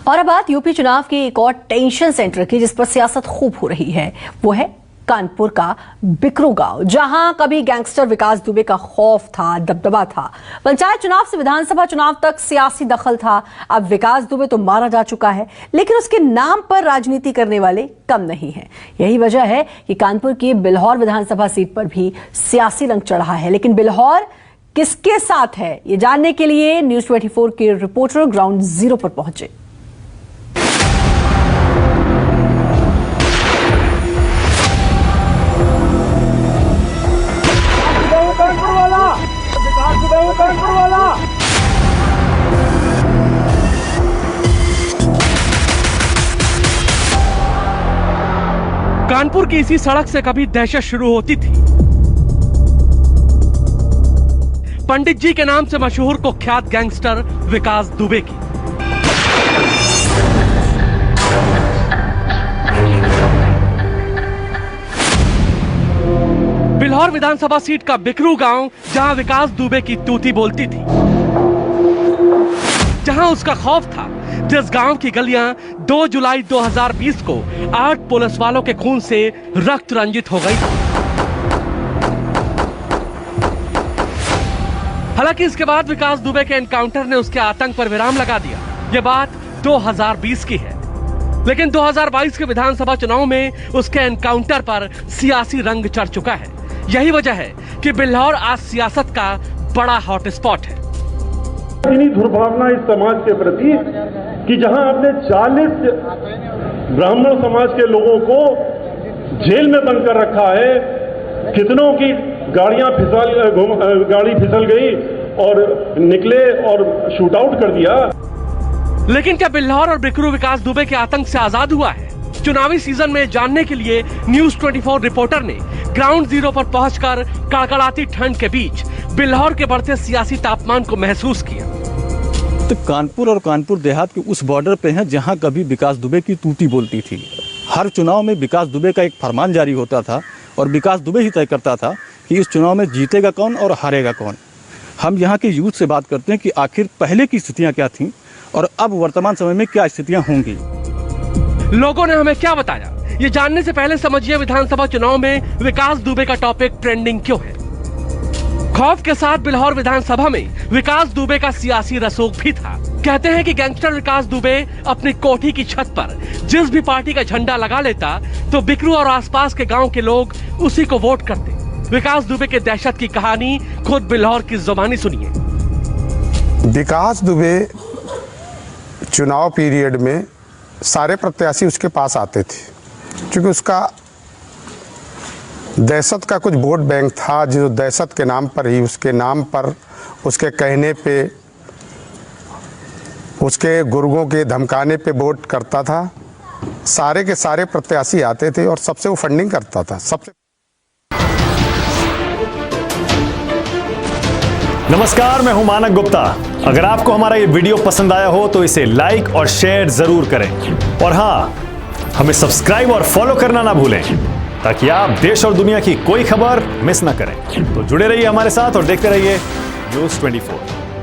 और अब बात यूपी चुनाव की एक और टेंशन सेंटर की जिस पर सियासत खूब हो रही है, वो है कानपुर का बिकरू गांव, जहां कभी गैंगस्टर विकास दुबे का खौफ था, दबदबा था। पंचायत चुनाव से विधानसभा चुनाव तक सियासी दखल था। अब विकास दुबे तो मारा जा चुका है, लेकिन उसके नाम पर राजनीति करने वाले कम नहीं हैं। यही वजह है कि कानपुर की बिल्हौर विधानसभा सीट पर भी सियासी रंग चढ़ा है। लेकिन बिल्हौर किसके साथ है, ये जानने के लिए न्यूज़ 24 के रिपोर्टर ग्राउंड जीरो पर पहुंचे। कानपुर की इसी सड़क से कभी दहशत शुरू होती थी। पंडित जी के नाम से मशहूर कुख्यात गैंगस्टर विकास दुबे की। बिल्हौर विधानसभा सीट का बिकरू गांव, जहां विकास दुबे की तूती बोलती थी, जहां उसका खौफ था, जिस गांव की गलियां 2 जुलाई 2020 को 8 पुलिस वालों के खून से रक्त रंजित हो गई। हालांकि इसके बाद विकास दुबे के एनकाउंटर ने उसके आतंक पर विराम लगा दिया। यह बात 2020 की है, लेकिन 2022 के विधानसभा चुनाव में उसके एनकाउंटर पर सियासी रंग चढ़ चुका है। यही वजह है कि बिल्हौर आज सियासत का बड़ा हॉटस्पॉट है। इतनी दुर्भावना इस समाज के प्रति कि जहां आपने 40 ब्राह्मण समाज के लोगों को जेल में बंद कर रखा है, कितनों की गाड़ी फिसल गई और निकले और शूट आउट कर दिया। लेकिन क्या बिल्हौर और बिकरू विकास दुबे के आतंक से आजाद हुआ है? चुनावी सीजन में जानने के लिए न्यूज़ 24 रिपोर्टर ने ग्राउंड जीरो पर पहुंचकर कड़कड़ाती ठंड के बीच बिल्हौर के बढ़ते सियासी तापमान को महसूस किया। तो कानपुर और कानपुर देहात के उस बॉर्डर पे हैं जहां कभी विकास दुबे की तूती बोलती थी। हर चुनाव में विकास दुबे का एक फरमान जारी होता था और विकास दुबे ही तय करता था कि इस चुनाव में जीतेगा कौन और हारेगा कौन। हम यहाँ के यूथ से बात करते हैं कि आखिर पहले की स्थितियाँ क्या थीं और अब वर्तमान समय में क्या स्थितियाँ होंगी। लोगों ने हमें क्या बताया, ये जानने से पहले समझिए विधानसभा चुनाव में विकास दुबे का टॉपिक ट्रेंडिंग क्यों है। खौफ के साथ बिल्हौर विधानसभा में विकास दुबे का सियासी रसूख भी था। कहते हैं कि गैंगस्टर विकास दुबे अपनी कोठी की छत पर जिस भी पार्टी का झंडा लगा लेता तो बिकरू और आसपास के गांव के लोग उसी को वोट करते। विकास दुबे के दहशत की कहानी खुद बिल्हौर की जुबानी सुनिए। विकास दुबे चुनाव पीरियड में सारे प्रत्याशी उसके पास आते थे, क्योंकि उसका दहशत का कुछ वोट बैंक था, जो दहशत के नाम पर ही, उसके नाम पर, उसके कहने पे, उसके गुर्गों के धमकाने पे वोट करता था। सारे के सारे प्रत्याशी आते थे और सबसे वो फंडिंग करता था। सबसे नमस्कार, मैं हूं मानक गुप्ता। अगर आपको हमारा ये वीडियो पसंद आया हो तो इसे लाइक और शेयर जरूर करें, और हाँ, हमें सब्सक्राइब और फॉलो करना ना भूलें ताकि आप देश और दुनिया की कोई खबर मिस ना करें। तो जुड़े रहिए हमारे साथ और देखते रहिए न्यूज़ 24।